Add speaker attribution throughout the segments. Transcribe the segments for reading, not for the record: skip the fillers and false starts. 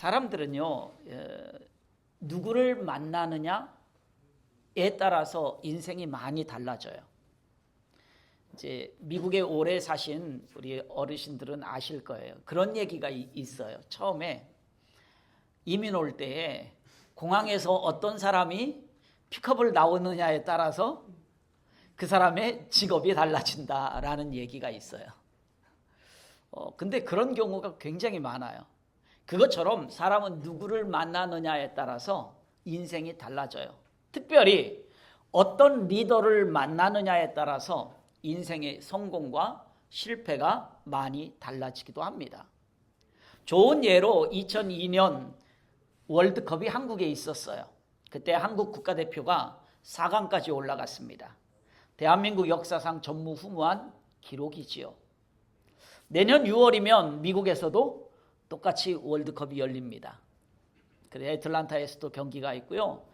Speaker 1: 사람들은요, 누구를 만나느냐에 따라서 인생이 많이 달라져요. 이제 미국에 오래 사신 우리 어르신들은 아실 거예요. 그런 얘기가 있어요. 처음에 이민 올 때에 공항에서 어떤 사람이 픽업을 나오느냐에 따라서 그 사람의 직업이 달라진다라는 얘기가 있어요. 근데 그런 경우가 굉장히 많아요. 그것처럼 사람은 누구를 만나느냐에 따라서 인생이 달라져요. 특별히 어떤 리더를 만나느냐에 따라서 인생의 성공과 실패가 많이 달라지기도 합니다. 좋은 예로 2002년 월드컵이 한국에 있었어요. 그때 한국 국가대표가 4강까지 올라갔습니다. 대한민국 역사상 전무후무한 기록이지요. 내년 6월이면 미국에서도 똑같이 월드컵이 열립니다. 그래 애틀란타에서도 경기가 있고요.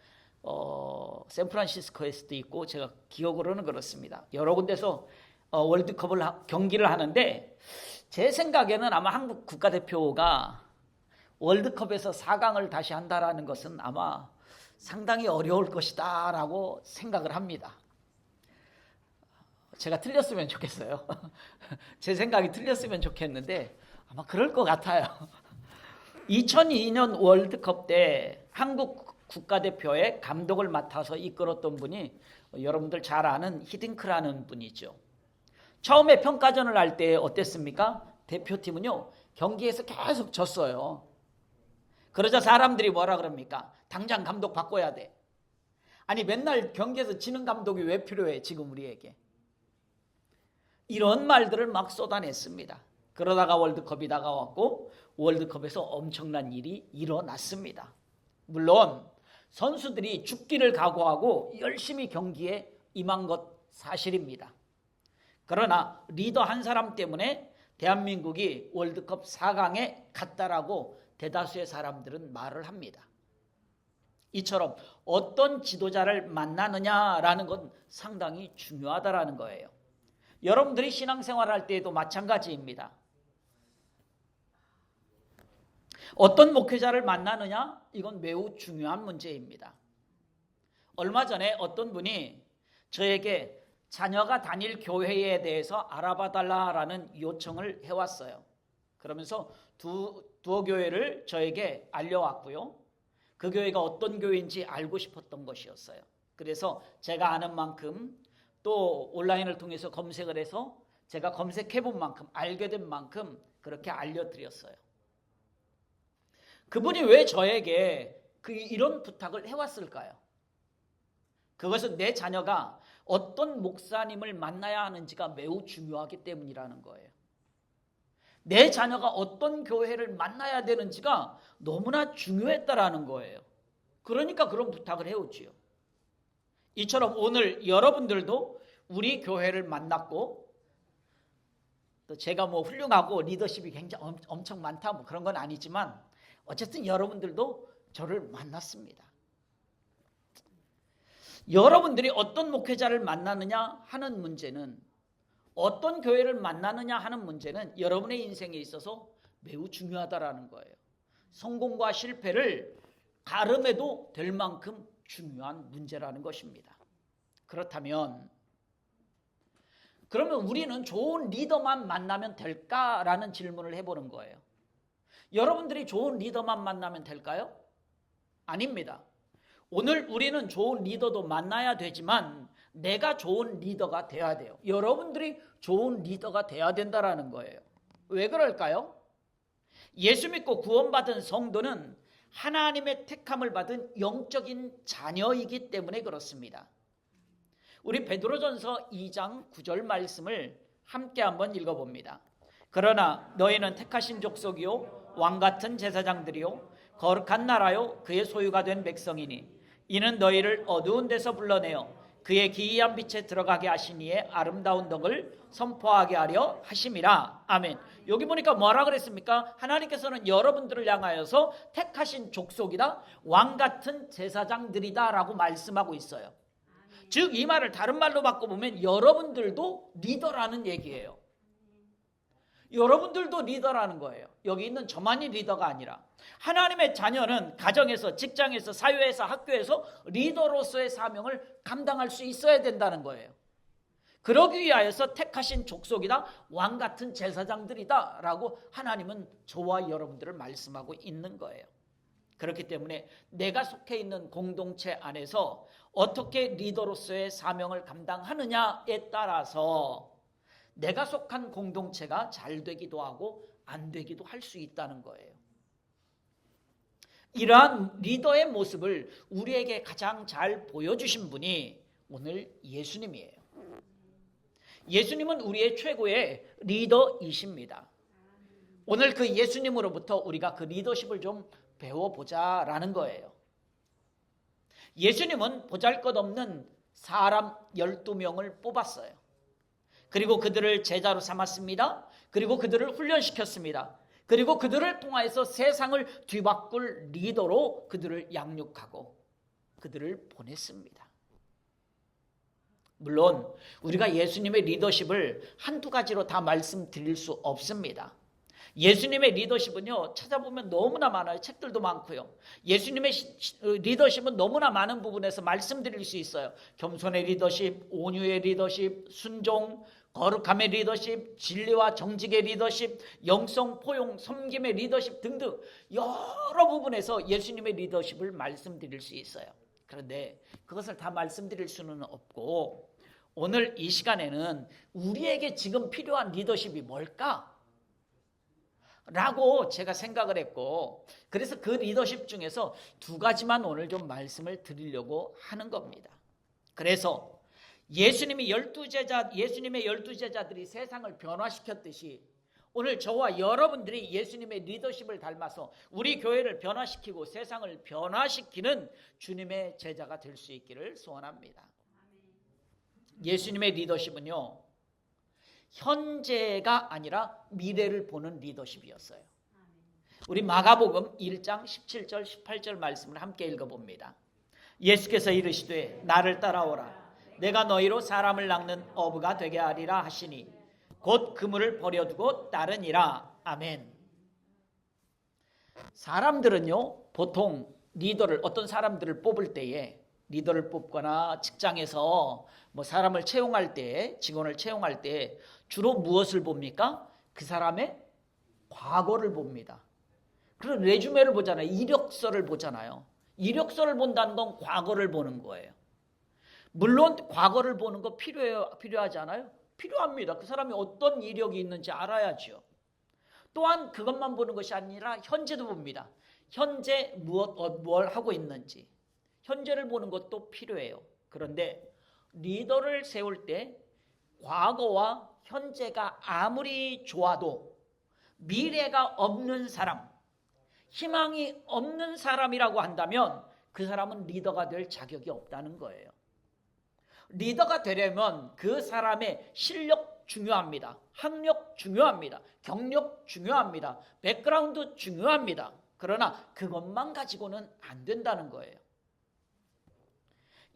Speaker 1: 샌프란시스코에서도 있고 제가 기억으로는 그렇습니다. 여러 군데서 월드컵을 경기를 하는데 제 생각에는 아마 한국 국가대표가 월드컵에서 4강을 다시 한다라는 것은 아마 상당히 어려울 것이다 라고 생각을 합니다. 제가 틀렸으면 좋겠어요. 제 생각이 틀렸으면 좋겠는데 아마 그럴 것 같아요. 2002년 월드컵 때 한국 국가대표의 감독을 맡아서 이끌었던 분이 여러분들 잘 아는 히딩크라는 분이죠. 처음에 평가전을 할 때 어땠습니까? 대표팀은요 경기에서 계속 졌어요. 그러자 사람들이 뭐라 그럽니까? 당장 감독 바꿔야 돼. 아니 맨날 경기에서 지는 감독이 왜 필요해 지금 우리에게. 이런 말들을 막 쏟아냈습니다. 그러다가 월드컵이 다가왔고 월드컵에서 엄청난 일이 일어났습니다. 물론 선수들이 죽기를 각오하고 열심히 경기에 임한 것 사실입니다. 그러나 리더 한 사람 때문에 대한민국이 월드컵 4강에 갔다라고 대다수의 사람들은 말을 합니다. 이처럼 어떤 지도자를 만나느냐라는 건 상당히 중요하다라는 거예요. 여러분들이 신앙생활을 할 때에도 마찬가지입니다. 어떤 목회자를 만나느냐? 이건 매우 중요한 문제입니다. 얼마 전에 어떤 분이 저에게 자녀가 다닐 교회에 대해서 알아봐 달라라는 요청을 해왔어요. 그러면서 두어 교회를 저에게 알려왔고요. 그 교회가 어떤 교회인지 알고 싶었던 것이었어요. 그래서 제가 아는 만큼 또 온라인을 통해서 검색을 해서 제가 검색해 본 만큼 알게 된 만큼 그렇게 알려드렸어요. 그분이 왜 저에게 이런 부탁을 해왔을까요? 그것은 내 자녀가 어떤 목사님을 만나야 하는지가 매우 중요하기 때문이라는 거예요. 내 자녀가 어떤 교회를 만나야 되는지가 너무나 중요했다라는 거예요. 그러니까 그런 부탁을 해오지요. 이처럼 오늘 여러분들도 우리 교회를 만났고 또 제가 뭐 훌륭하고 리더십이 굉장히 엄청 많다 뭐 그런 건 아니지만 어쨌든 여러분들도 저를 만났습니다. 여러분들이 어떤 목회자를 만나느냐 하는 문제는 어떤 교회를 만나느냐 하는 문제는 여러분의 인생에 있어서 매우 중요하다라는 거예요. 성공과 실패를 가름해도 될 만큼 중요한 문제라는 것입니다. 그렇다면 그러면 우리는 좋은 리더만 만나면 될까라는 질문을 해보는 거예요. 여러분들이 좋은 리더만 만나면 될까요? 아닙니다. 오늘 우리는 좋은 리더도 만나야 되지만 내가 좋은 리더가 돼야 돼요. 여러분들이 좋은 리더가 돼야 된다라는 거예요. 왜 그럴까요? 예수 믿고 구원받은 성도는 하나님의 택함을 받은 영적인 자녀이기 때문에 그렇습니다. 우리 베드로전서 2장 9절 말씀을 함께 한번 읽어봅니다. 그러나 너희는 택하신 족속이요 왕같은 제사장들이요 거룩한 나라요 그의 소유가 된 백성이니 이는 너희를 어두운 데서 불러내어 그의 기이한 빛에 들어가게 하신 이의 아름다운 덕을 선포하게 하려 하심이라. 아멘. 여기 보니까 뭐라 그랬습니까? 하나님께서는 여러분들을 향하여서 택하신 족속이다, 왕같은 제사장들이다 라고 말씀하고 있어요. 즉 이 말을 다른 말로 바꿔보면 여러분들도 리더라는 얘기예요. 여러분들도 리더라는 거예요. 여기 있는 저만이 리더가 아니라 하나님의 자녀는 가정에서, 직장에서, 사회에서, 학교에서 리더로서의 사명을 감당할 수 있어야 된다는 거예요. 그러기 위하여서 택하신 족속이다, 왕 같은 제사장들이다 라고 하나님은 저와 여러분들을 말씀하고 있는 거예요. 그렇기 때문에 내가 속해 있는 공동체 안에서 어떻게 리더로서의 사명을 감당하느냐에 따라서 내가 속한 공동체가 잘 되기도 하고 안 되기도 할 수 있다는 거예요. 이러한 리더의 모습을 우리에게 가장 잘 보여주신 분이 오늘 예수님이에요. 예수님은 우리의 최고의 리더이십니다. 오늘 그 예수님으로부터 우리가 그 리더십을 좀 배워보자라는 거예요. 예수님은 보잘것없는 사람 12명을 뽑았어요. 그리고 그들을 제자로 삼았습니다. 그리고 그들을 훈련시켰습니다. 그리고 그들을 통하여서 세상을 뒤바꿀 리더로 그들을 양육하고 그들을 보냈습니다. 물론 우리가 예수님의 리더십을 한두 가지로 다 말씀드릴 수 없습니다. 예수님의 리더십은요, 찾아보면 너무나 많아요. 책들도 많고요. 예수님의 리더십은 너무나 많은 부분에서 말씀드릴 수 있어요. 겸손의 리더십, 온유의 리더십, 순종, 거룩함의 리더십, 진리와 정직의 리더십, 영성, 포용, 섬김의 리더십 등등 여러 부분에서 예수님의 리더십을 말씀드릴 수 있어요. 그런데 그것을 다 말씀드릴 수는 없고 오늘 이 시간에는 우리에게 지금 필요한 리더십이 뭘까? 라고 제가 생각을 했고, 그래서 그 리더십 중에서 두 가지만 오늘 좀 말씀을 드리려고 하는 겁니다. 그래서 예수님의 열두 제자들이 세상을 변화시켰듯이 오늘 저와 여러분들이 예수님의 리더십을 닮아서 우리 교회를 변화시키고 세상을 변화시키는 주님의 제자가 될 수 있기를 소원합니다. 예수님의 리더십은요, 현재가 아니라 미래를 보는 리더십이었어요. 우리 마가복음 1장 17절 18절 말씀을 함께 읽어봅니다. 예수께서 이르시되 나를 따라오라. 내가 너희로 사람을 낚는 어부가 되게 하리라 하시니 곧 그물을 버려두고 따르니라. 아멘. 사람들은요, 보통 리더를, 어떤 사람들을 뽑을 때에, 리더를 뽑거나 직장에서 뭐 사람을 채용할 때, 직원을 채용할 때 주로 무엇을 봅니까? 그 사람의 과거를 봅니다. 그리고 레주메를 보잖아요. 이력서를 보잖아요. 이력서를 본다는 건 과거를 보는 거예요. 물론 과거를 보는 거 필요하지 않아요? 필요합니다. 그 사람이 어떤 이력이 있는지 알아야죠. 또한 그것만 보는 것이 아니라 현재도 봅니다. 현재 뭘 하고 있는지. 현재를 보는 것도 필요해요. 그런데 리더를 세울 때 과거와 현재가 아무리 좋아도 미래가 없는 사람, 희망이 없는 사람이라고 한다면 그 사람은 리더가 될 자격이 없다는 거예요. 리더가 되려면 그 사람의 실력 중요합니다. 학력 중요합니다. 경력 중요합니다. 백그라운드 중요합니다. 그러나 그것만 가지고는 안 된다는 거예요.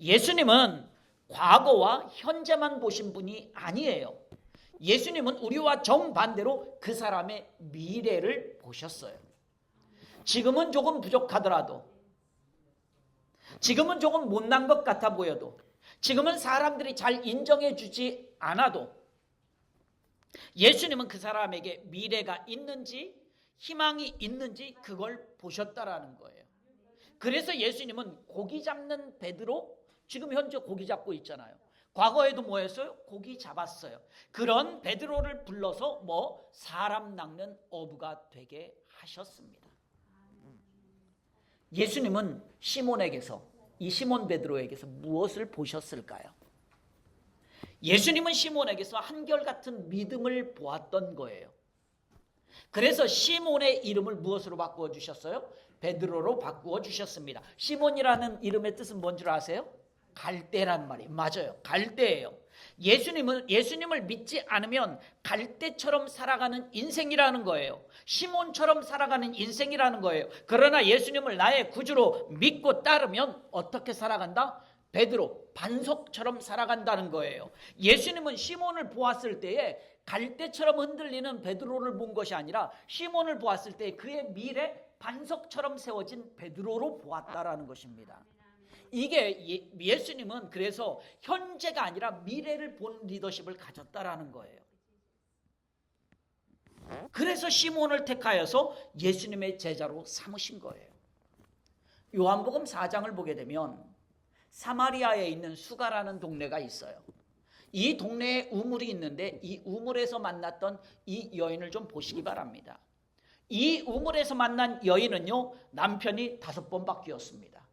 Speaker 1: 예수님은 과거와 현재만 보신 분이 아니에요. 예수님은 우리와 정반대로 그 사람의 미래를 보셨어요. 지금은 조금 부족하더라도, 지금은 조금 못난 것 같아 보여도, 지금은 사람들이 잘 인정해 주지 않아도 예수님은 그 사람에게 미래가 있는지 희망이 있는지 그걸 보셨다라는 거예요. 그래서 예수님은 고기 잡는 베드로, 지금 현재 고기 잡고 있잖아요. 과거에도 뭐 했어요? 고기 잡았어요. 그런 베드로를 불러서 사람 낚는 어부가 되게 하셨습니다. 예수님은 시몬에게서, 이 시몬 베드로에게서 무엇을 보셨을까요? 예수님은 시몬에게서 한결같은 믿음을 보았던 거예요. 그래서 시몬의 이름을 무엇으로 바꾸어 주셨어요? 베드로로 바꾸어 주셨습니다. 시몬이라는 이름의 뜻은 뭔 줄 아세요? 갈대란 말이에요. 맞아요. 갈대예요. 예수님을 믿지 않으면 갈대처럼 살아가는 인생이라는 거예요. 시몬처럼 살아가는 인생이라는 거예요. 그러나 예수님을 나의 구주로 믿고 따르면 어떻게 살아간다? 베드로, 반석처럼 살아간다는 거예요. 예수님은 시몬을 보았을 때에 갈대처럼 흔들리는 베드로를 본 것이 아니라 시몬을 보았을 때 그의 미래 반석처럼 세워진 베드로로 보았다라는 것입니다. 이게 예수님은 그래서 현재가 아니라 미래를 본 리더십을 가졌다라는 거예요. 그래서 시몬을 택하여서 예수님의 제자로 삼으신 거예요. 요한복음 4장을 보게 되면 사마리아에 있는 수가라는 동네가 있어요. 이 동네에 우물이 있는데 이 우물에서 만났던 이 여인을 좀 보시기 바랍니다. 이 우물에서 만난 여인은요, 남편이 5번 바뀌었습니다.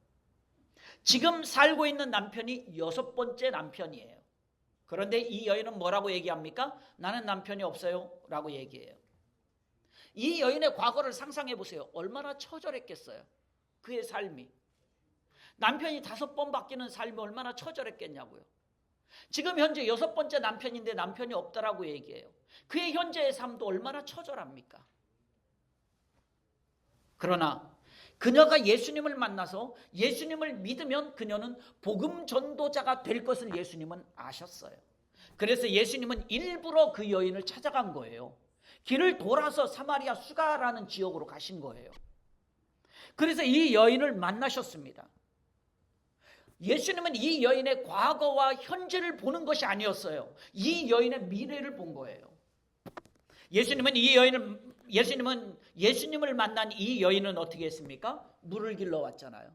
Speaker 1: 지금 살고 있는 남편이 6번째 남편이에요. 그런데 이 여인은 뭐라고 얘기합니까? 나는 남편이 없어요 라고 얘기해요. 이 여인의 과거를 상상해 보세요. 얼마나 처절했겠어요. 그의 삶이. 남편이 5번 바뀌는 삶이 얼마나 처절했겠냐고요. 지금 현재 6번째 남편인데 남편이 없다라고 얘기해요. 그의 현재의 삶도 얼마나 처절합니까? 그러나 그녀가 예수님을 만나서 예수님을 믿으면 그녀는 복음 전도자가 될 것을 예수님은 아셨어요. 그래서 예수님은 일부러 그 여인을 찾아간 거예요. 길을 돌아서 사마리아 수가라는 지역으로 가신 거예요. 그래서 이 여인을 만나셨습니다. 예수님은 이 여인의 과거와 현재를 보는 것이 아니었어요. 이 여인의 미래를 본 거예요. 예수님을 만난 이 여인은 어떻게 했습니까? 물을 길러 왔잖아요.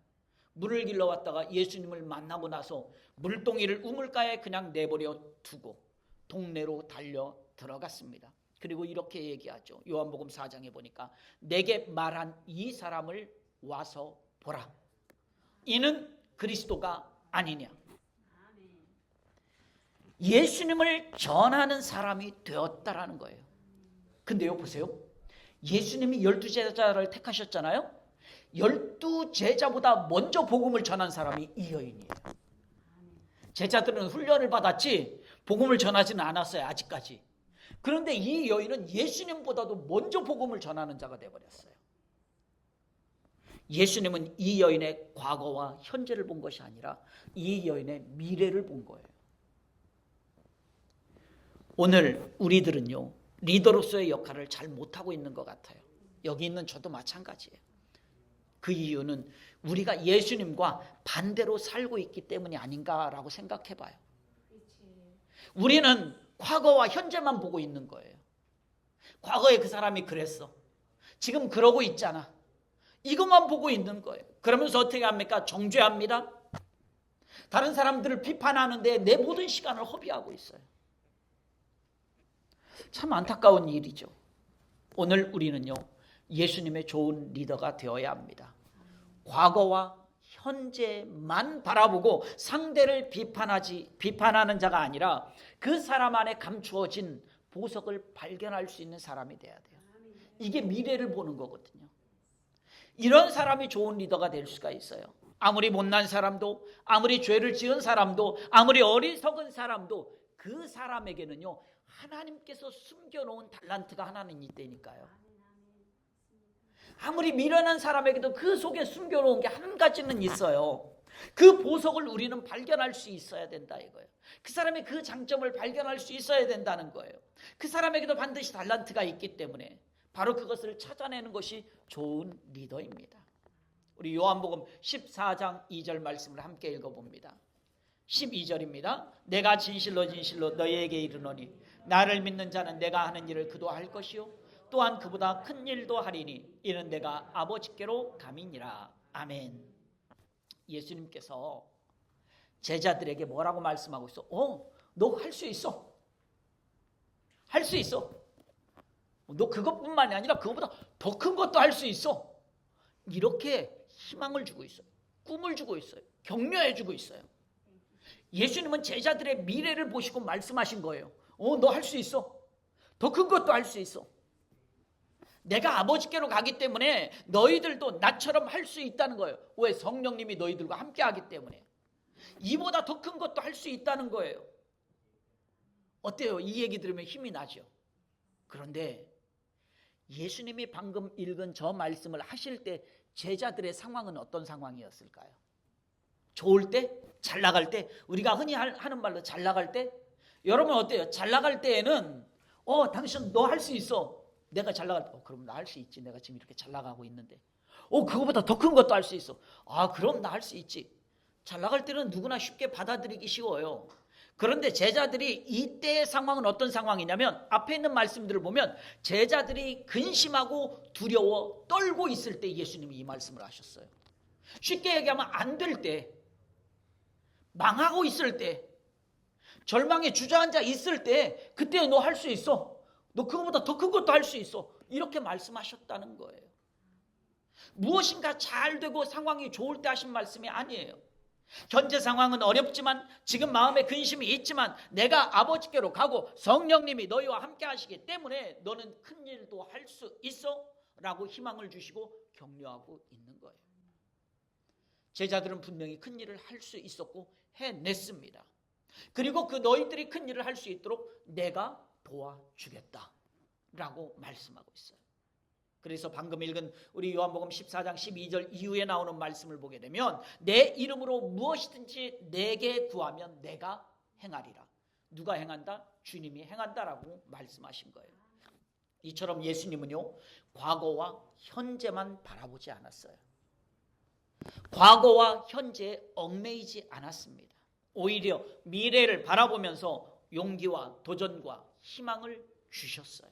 Speaker 1: 물을 길러 왔다가 예수님을 만나고 나서 물동이를 우물가에 그냥 내버려 두고 동네로 달려 들어갔습니다. 그리고 이렇게 얘기하죠. 요한복음 4장에 보니까 내게 말한 이 사람을 와서 보라. 이는 그리스도가 아니냐. 예수님을 전하는 사람이 되었다라는 거예요. 근데요, 보세요. 예수님이 12제자를 택하셨잖아요. 12제자보다 먼저 복음을 전한 사람이 이 여인이에요. 제자들은 훈련을 받았지 복음을 전하지는 않았어요, 아직까지. 그런데 이 여인은 예수님보다도 먼저 복음을 전하는 자가 되어버렸어요. 예수님은 이 여인의 과거와 현재를 본 것이 아니라 이 여인의 미래를 본 거예요. 오늘 우리들은요, 리더로서의 역할을 잘 못하고 있는 것 같아요. 여기 있는 저도 마찬가지예요. 그 이유는 우리가 예수님과 반대로 살고 있기 때문이 아닌가라고 생각해 봐요. 우리는 과거와 현재만 보고 있는 거예요. 과거에 그 사람이 그랬어. 지금 그러고 있잖아. 이것만 보고 있는 거예요. 그러면서 어떻게 합니까? 정죄합니다. 다른 사람들을 비판하는데 내 모든 시간을 허비하고 있어요. 참 안타까운 일이죠. 오늘 우리는요, 예수님의 좋은 리더가 되어야 합니다. 과거와 현재만 바라보고 상대를 비판하는 자가 아니라 그 사람 안에 감추어진 보석을 발견할 수 있는 사람이 돼야 돼요. 이게 미래를 보는 거거든요. 이런 사람이 좋은 리더가 될 수가 있어요. 아무리 못난 사람도, 아무리 죄를 지은 사람도, 아무리 어리석은 사람도 그 사람에게는요, 하나님께서 숨겨놓은 달란트가 하나는 있다니까요. 아무리 미련한 사람에게도 그 속에 숨겨놓은 게 한 가지는 있어요. 그 보석을 우리는 발견할 수 있어야 된다 이거예요. 그 사람의 그 장점을 발견할 수 있어야 된다는 거예요. 그 사람에게도 반드시 달란트가 있기 때문에 바로 그것을 찾아내는 것이 좋은 리더입니다. 우리 요한복음 14장 2절 말씀을 함께 읽어봅니다. 12절입니다. 내가 진실로 진실로 너희에게 이르노니 나를 믿는 자는 내가 하는 일을 그도 할 것이요 또한 그보다 큰 일도 하리니 이는 내가 아버지께로 감이니라. 아멘. 예수님께서 제자들에게 뭐라고 말씀하고 있어? 너 할 수 있어. 할 수 있어. 너 그것뿐만이 아니라 그것보다 더 큰 것도 할 수 있어. 이렇게 희망을 주고 있어요. 꿈을 주고 있어요. 격려해 주고 있어요. 예수님은 제자들의 미래를 보시고 말씀하신 거예요. 너 할 수 있어. 더 큰 것도 할 수 있어. 내가 아버지께로 가기 때문에 너희들도 나처럼 할 수 있다는 거예요. 왜? 성령님이 너희들과 함께 하기 때문에. 이보다 더 큰 것도 할 수 있다는 거예요. 어때요? 이 얘기 들으면 힘이 나죠. 그런데 예수님이 방금 읽은 저 말씀을 하실 때 제자들의 상황은 어떤 상황이었을까요? 좋을 때? 잘 나갈 때? 우리가 흔히 하는 말로 잘 나갈 때? 여러분 어때요? 잘 나갈 때에는 당신 너 할 수 있어. 내가 잘 나갈 때 그럼 나 할 수 있지. 내가 지금 이렇게 잘 나가고 있는데. 그거보다 더 큰 것도 할 수 있어. 그럼 나 할 수 있지. 잘 나갈 때는 누구나 쉽게 받아들이기 쉬워요. 그런데 제자들이 이때의 상황은 어떤 상황이냐면 앞에 있는 말씀들을 보면 제자들이 근심하고 두려워 떨고 있을 때 예수님이 이 말씀을 하셨어요. 쉽게 얘기하면 안 될 때, 망하고 있을 때, 절망에 주저앉아 있을 때 그때 너 할 수 있어. 너 그거보다 더 큰 것도 할 수 있어. 이렇게 말씀하셨다는 거예요. 무엇인가 잘 되고 상황이 좋을 때 하신 말씀이 아니에요. 현재 상황은 어렵지만 지금 마음에 근심이 있지만 내가 아버지께로 가고 성령님이 너희와 함께 하시기 때문에 너는 큰 일도 할 수 있어 라고 희망을 주시고 격려하고 있는 거예요. 제자들은 분명히 큰 일을 할 수 있었고 해냈습니다. 그리고 그 너희들이 큰 일을 할 수 있도록 내가 도와주겠다 라고 말씀하고 있어요. 그래서 방금 읽은 우리 요한복음 14장 12절 이후에 나오는 말씀을 보게 되면 내 이름으로 무엇이든지 내게 구하면 내가 행하리라. 누가 행한다? 주님이 행한다라고 말씀하신 거예요. 이처럼 예수님은요, 과거와 현재만 바라보지 않았어요. 과거와 현재에 얽매이지 않았습니다. 오히려 미래를 바라보면서 용기와 도전과 희망을 주셨어요.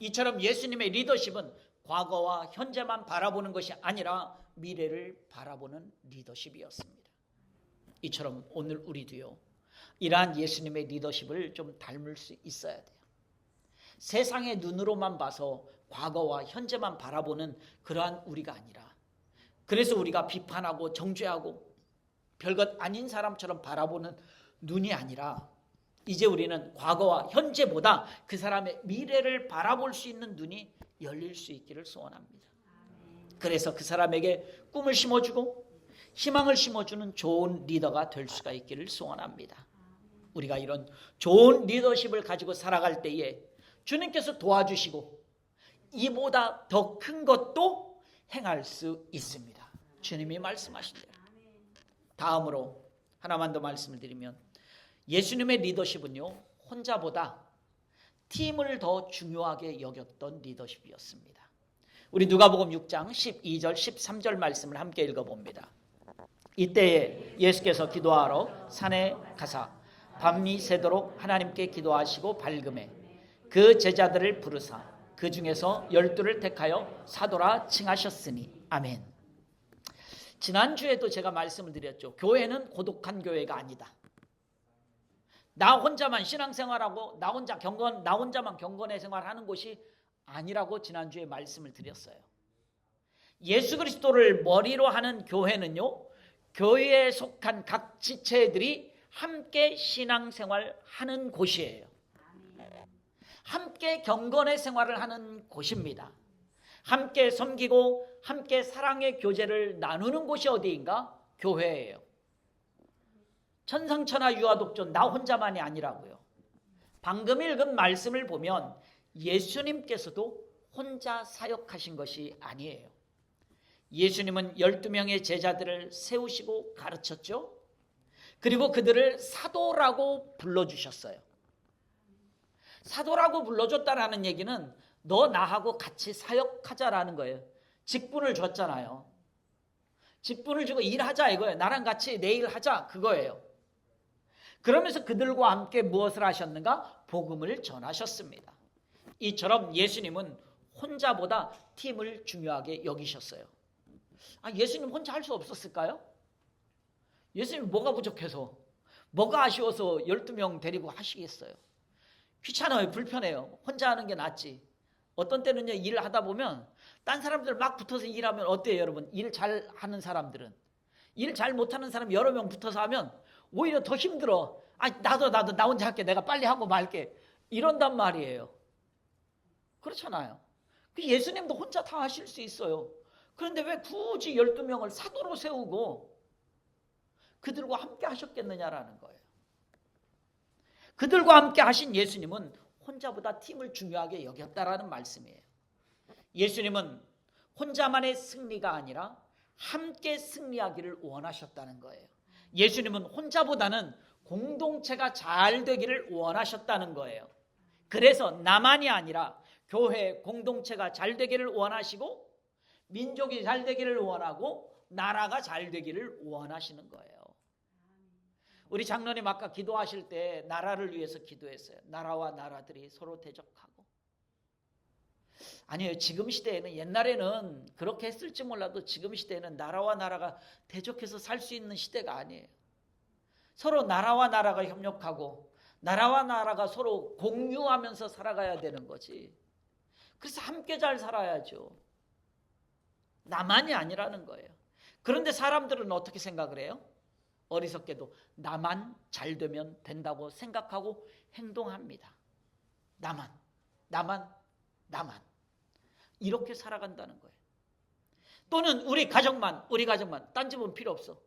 Speaker 1: 이처럼 예수님의 리더십은 과거와 현재만 바라보는 것이 아니라 미래를 바라보는 리더십이었습니다. 이처럼 오늘 우리도요, 이러한 예수님의 리더십을 좀 닮을 수 있어야 돼요. 세상의 눈으로만 봐서 과거와 현재만 바라보는 그러한 우리가 아니라, 그래서 우리가 비판하고 정죄하고 별것 아닌 사람처럼 바라보는 눈이 아니라 이제 우리는 과거와 현재보다 그 사람의 미래를 바라볼 수 있는 눈이 열릴 수 있기를 소원합니다. 그래서 그 사람에게 꿈을 심어주고 희망을 심어주는 좋은 리더가 될 수가 있기를 소원합니다. 우리가 이런 좋은 리더십을 가지고 살아갈 때에 주님께서 도와주시고 이보다 더 큰 것도 행할 수 있습니다. 주님이 말씀하신 대로. 다음으로 하나만 더 말씀을 드리면 예수님의 리더십은요, 혼자보다 팀을 더 중요하게 여겼던 리더십이었습니다. 우리 누가복음 6장 12절 13절 말씀을 함께 읽어봅니다. 이때에 예수께서 기도하러 산에 가사 밤이 새도록 하나님께 기도하시고 밝음에 그 제자들을 부르사 그 중에서 12를 택하여 사도라 칭하셨으니 아멘. 지난주에도 제가 말씀을 드렸죠. 교회는 고독한 교회가 아니다. 나 혼자만 신앙생활하고 나 혼자만 경건의 생활하는 곳이 아니라고 지난주에 말씀을 드렸어요. 예수 그리스도를 머리로 하는 교회는요, 교회에 속한 각 지체들이 함께 신앙생활하는 곳이에요. 함께 경건의 생활을 하는 곳입니다. 함께 섬기고 함께 사랑의 교제를 나누는 곳이 어디인가? 교회예요. 천상천하 유아독존 나 혼자만이 아니라고요. 방금 읽은 말씀을 보면 예수님께서도 혼자 사역하신 것이 아니에요. 예수님은 12명의 제자들을 세우시고 가르쳤죠. 그리고 그들을 사도라고 불러주셨어요. 사도라고 불러줬다라는 얘기는 너 나하고 같이 사역하자라는 거예요. 직분을 줬잖아요. 직분을 주고 일하자 이거예요. 나랑 같이 내일 하자 그거예요. 그러면서 그들과 함께 무엇을 하셨는가? 복음을 전하셨습니다. 이처럼 예수님은 혼자보다 팀을 중요하게 여기셨어요. 예수님 혼자 할 수 없었을까요? 예수님 뭐가 부족해서, 뭐가 아쉬워서 12명 데리고 하시겠어요? 귀찮아요. 불편해요. 혼자 하는 게 낫지. 어떤 때는요, 일을 하다 보면 딴 사람들 막 붙어서 일하면 어때요, 여러분? 일 잘하는 사람들은. 일 잘 못하는 사람 여러 명 붙어서 하면 오히려 더 힘들어. 나도 나 혼자 할게. 내가 빨리 하고 말게. 이런단 말이에요. 그렇잖아요. 예수님도 혼자 다 하실 수 있어요. 그런데 왜 굳이 12명을 사도로 세우고 그들과 함께 하셨겠느냐라는 거예요. 그들과 함께 하신 예수님은 혼자보다 팀을 중요하게 여겼다라는 말씀이에요. 예수님은 혼자만의 승리가 아니라 함께 승리하기를 원하셨다는 거예요. 예수님은 혼자보다는 공동체가 잘 되기를 원하셨다는 거예요. 그래서 나만이 아니라 교회 공동체가 잘 되기를 원하시고 민족이 잘 되기를 원하고 나라가 잘 되기를 원하시는 거예요. 우리 장로님 아까 기도하실 때 나라를 위해서 기도했어요. 나라와 나라들이 서로 대적하고. 아니에요. 지금 시대에는, 옛날에는 그렇게 했을지 몰라도 지금 시대에는 나라와 나라가 대적해서 살 수 있는 시대가 아니에요. 서로 나라와 나라가 협력하고 나라와 나라가 서로 공유하면서 살아가야 되는 거지. 그래서 함께 잘 살아야죠. 나만이 아니라는 거예요. 그런데 사람들은 어떻게 생각을 해요? 어리석게도 나만 잘 되면 된다고 생각하고 행동합니다. 나만 이렇게 살아간다는 거예요. 또는 우리 가정만 딴 집은 필요 없어.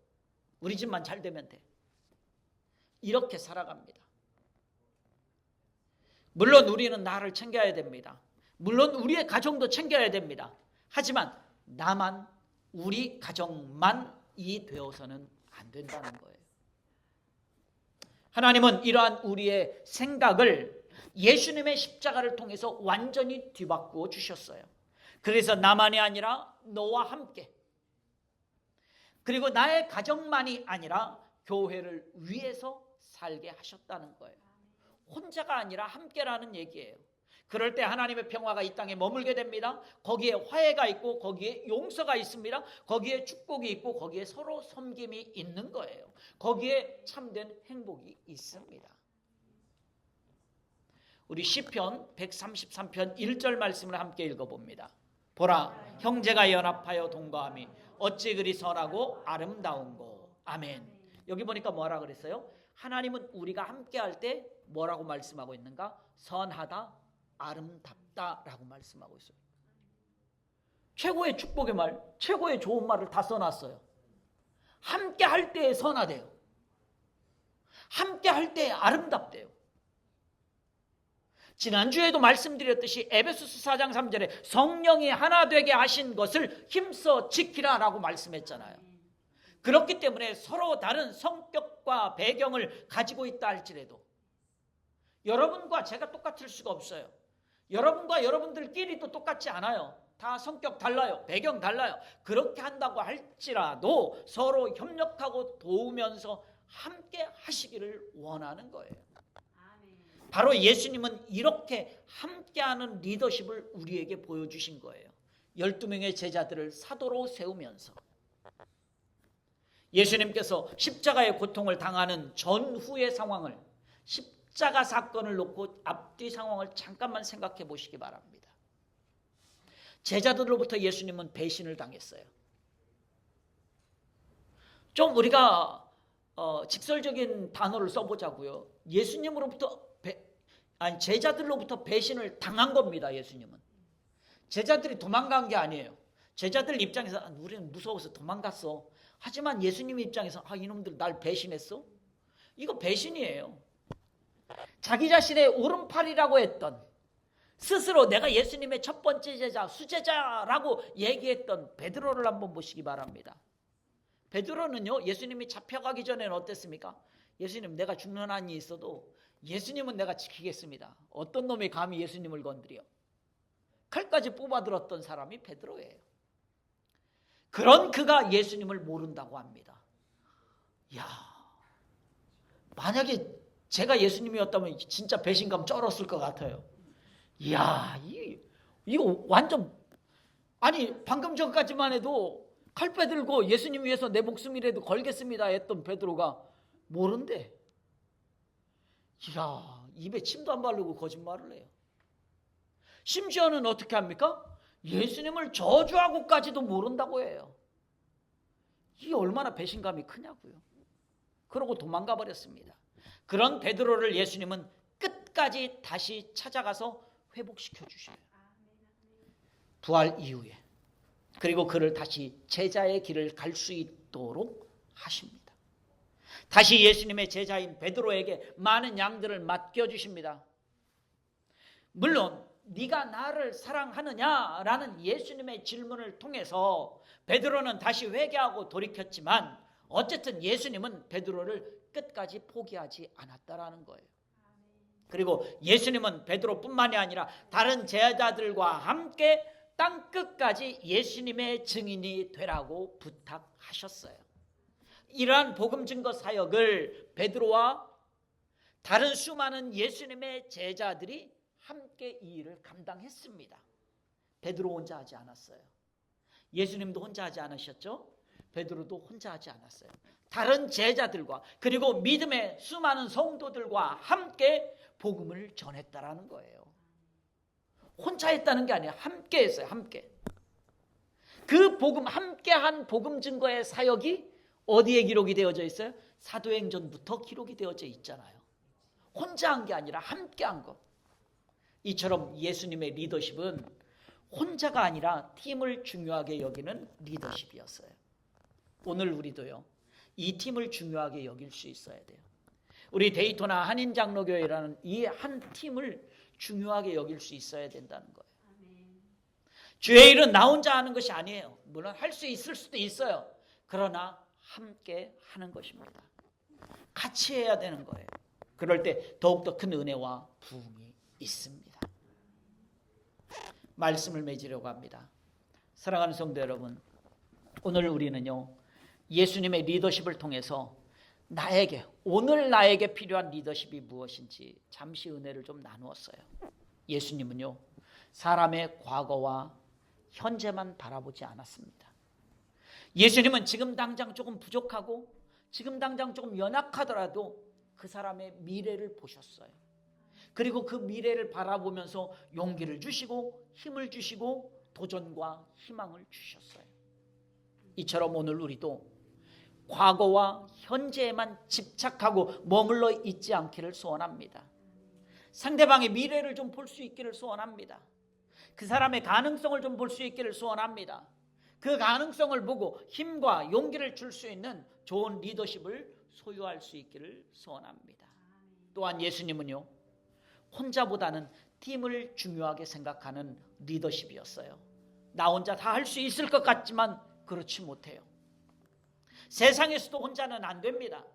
Speaker 1: 우리 집만 잘 되면 돼. 이렇게 살아갑니다. 물론 우리는 나를 챙겨야 됩니다. 물론 우리의 가정도 챙겨야 됩니다. 하지만 나만, 우리 가정만이 되어서는 안 된다는 거예요. 하나님은 이러한 우리의 생각을 예수님의 십자가를 통해서 완전히 뒤바꾸어 주셨어요. 그래서 나만이 아니라 너와 함께, 그리고 나의 가정만이 아니라 교회를 위해서 살게 하셨다는 거예요. 혼자가 아니라 함께라는 얘기예요. 그럴 때 하나님의 평화가 이 땅에 머물게 됩니다. 거기에 화해가 있고 거기에 용서가 있습니다. 거기에 축복이 있고 거기에 서로 섬김이 있는 거예요. 거기에 참된 행복이 있습니다. 우리 시편 133편 1절 말씀을 함께 읽어봅니다. 보라, 형제가 연합하여 동거함이 어찌 그리 선하고 아름다운고. 아멘. 여기 보니까 뭐라 그랬어요? 하나님은 우리가 함께 할 때 뭐라고 말씀하고 있는가? 선하다, 아름답다라고 말씀하고 있어요. 최고의 축복의 말, 최고의 좋은 말을 다 써놨어요. 함께 할 때에 선하대요. 함께 할 때에 아름답대요. 지난주에도 말씀드렸듯이 에베소서 4장 3절에 성령이 하나 되게 하신 것을 힘써 지키라라고 말씀했잖아요. 그렇기 때문에 서로 다른 성격과 배경을 가지고 있다 할지라도 여러분과 제가 똑같을 수가 없어요. 여러분과 여러분들끼리도 똑같지 않아요. 다 성격 달라요. 배경 달라요. 그렇게 한다고 할지라도 서로 협력하고 도우면서 함께 하시기를 원하는 거예요. 바로 예수님은 이렇게 함께하는 리더십을 우리에게 보여주신 거예요. 12명의 제자들을 사도로 세우면서 예수님께서 십자가의 고통을 당하는 전후의 상황을, 십자가 사건을 놓고 앞뒤 상황을 잠깐만 생각해 보시기 바랍니다. 제자들로부터 예수님은 배신을 당했어요. 좀 우리가 직설적인 단어를 써보자고요. 예수님으로부터 제자들로부터 배신을 당한 겁니다. 예수님은. 제자들이 도망간 게 아니에요. 제자들 입장에서 우리는 무서워서 도망갔어. 하지만 예수님 입장에서 이놈들 날 배신했어? 이거 배신이에요. 자기 자신의 오른팔이라고 했던, 스스로 내가 예수님의 첫 번째 제자, 수제자라고 얘기했던 베드로를 한번 보시기 바랍니다. 베드로는요, 예수님이 잡혀가기 전에는 어땠습니까? 예수님, 내가 죽는 한이 있어도 예수님은 내가 지키겠습니다. 어떤 놈이 감히 예수님을 건드려? 칼까지 뽑아들었던 사람이 베드로예요. 그런 그가 예수님을 모른다고 합니다. 야, 만약에 제가 예수님이었다면 진짜 배신감 쩔었을 것 같아요. 이야, 이거 완전, 아니 방금 전까지만 해도 칼빼 들고 예수님 위해서 내 목숨이라도 걸겠습니다 했던 베드로가 모른대. 이야, 입에 침도 안 바르고 거짓말을 해요. 심지어는 어떻게 합니까? 예수님을 저주하고까지도 모른다고 해요. 이게 얼마나 배신감이 크냐고요. 그러고 도망가 버렸습니다. 그런 베드로를 예수님은 끝까지 다시 찾아가서 회복시켜 주셔요. 부활 이후에. 그리고 그를 다시 제자의 길을 갈 수 있도록 하십니다. 다시 예수님의 제자인 베드로에게 많은 양들을 맡겨주십니다. 물론 네가 나를 사랑하느냐라는 예수님의 질문을 통해서 베드로는 다시 회개하고 돌이켰지만 어쨌든 예수님은 베드로를 끝까지 포기하지 않았다라는 거예요. 그리고 예수님은 베드로뿐만이 아니라 다른 제자들과 함께 땅끝까지 예수님의 증인이 되라고 부탁하셨어요. 이러한 복음 증거 사역을 베드로와 다른 수많은 예수님의 제자들이 함께 이 일을 감당했습니다. 베드로 혼자 하지 않았어요. 예수님도 혼자 하지 않으셨죠? 베드로도 혼자 하지 않았어요. 다른 제자들과 그리고 믿음의 수많은 성도들과 함께 복음을 전했다라는 거예요. 혼자 했다는 게 아니에요. 함께 했어요. 함께. 그 복음, 함께한 복음 증거의 사역이 어디에 기록이 되어져 있어요? 사도행전부터 기록이 되어져 있잖아요. 혼자 한 게 아니라 함께 한 것. 이처럼 예수님의 리더십은 혼자가 아니라 팀을 중요하게 여기는 리더십이었어요. 오늘 우리도요, 이 팀을 중요하게 여길 수 있어야 돼요. 우리 데이토나 한인장로교회라는 이 한 팀을 중요하게 여길 수 있어야 된다는 거예요. 주의 일은 나 혼자 하는 것이 아니에요. 물론 할 수 있을 수도 있어요. 그러나 함께 하는 것입니다. 같이 해야 되는 거예요. 그럴 때 더욱더 큰 은혜와 부흥이 있습니다. 말씀을 맺으려고 합니다. 사랑하는 성도 여러분, 오늘 우리는요, 예수님의 리더십을 통해서 오늘 나에게 필요한 리더십이 무엇인지 잠시 은혜를 좀 나누었어요. 예수님은요, 사람의 과거와 현재만 바라보지 않았습니다. 예수님은 지금 당장 조금 부족하고 지금 당장 조금 연약하더라도 그 사람의 미래를 보셨어요. 그리고 그 미래를 바라보면서 용기를 주시고 힘을 주시고 도전과 희망을 주셨어요. 이처럼 오늘 우리도 과거와 현재에만 집착하고 머물러 있지 않기를 소원합니다. 상대방의 미래를 좀 볼 수 있기를 소원합니다. 그 사람의 가능성을 좀 볼 수 있기를 소원합니다. 그 가능성을 보고 힘과 용기를 줄 수 있는 좋은 리더십을 소유할 수 있기를 소원합니다. 또한 예수님은요, 혼자보다는 팀을 중요하게 생각하는 리더십이었어요. 나 혼자 다 할 수 있을 것 같지만 그렇지 못해요. 세상에서도 혼자는 안 됩니다.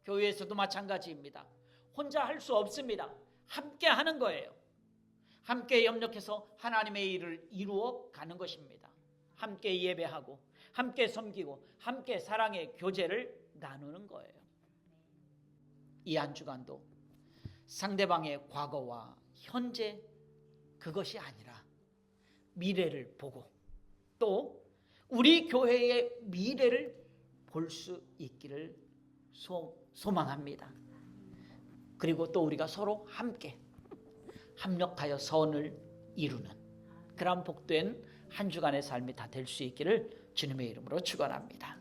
Speaker 1: 교회에서도 마찬가지입니다. 혼자 할 수 없습니다. 함께 하는 거예요. 함께 협력해서 하나님의 일을 이루어 가는 것입니다. 함께 예배하고 함께 섬기고 함께 사랑의 교제를 나누는 거예요. 이 한 주간도 상대방의 과거와 현재 그것이 아니라 미래를 보고 또 우리 교회의 미래를 볼 수 있기를 소망합니다. 그리고 또 우리가 서로 함께 합력하여 선을 이루는 그런 복된 한 주간의 삶이 다 될 수 있기를 주님의 이름으로 축원합니다.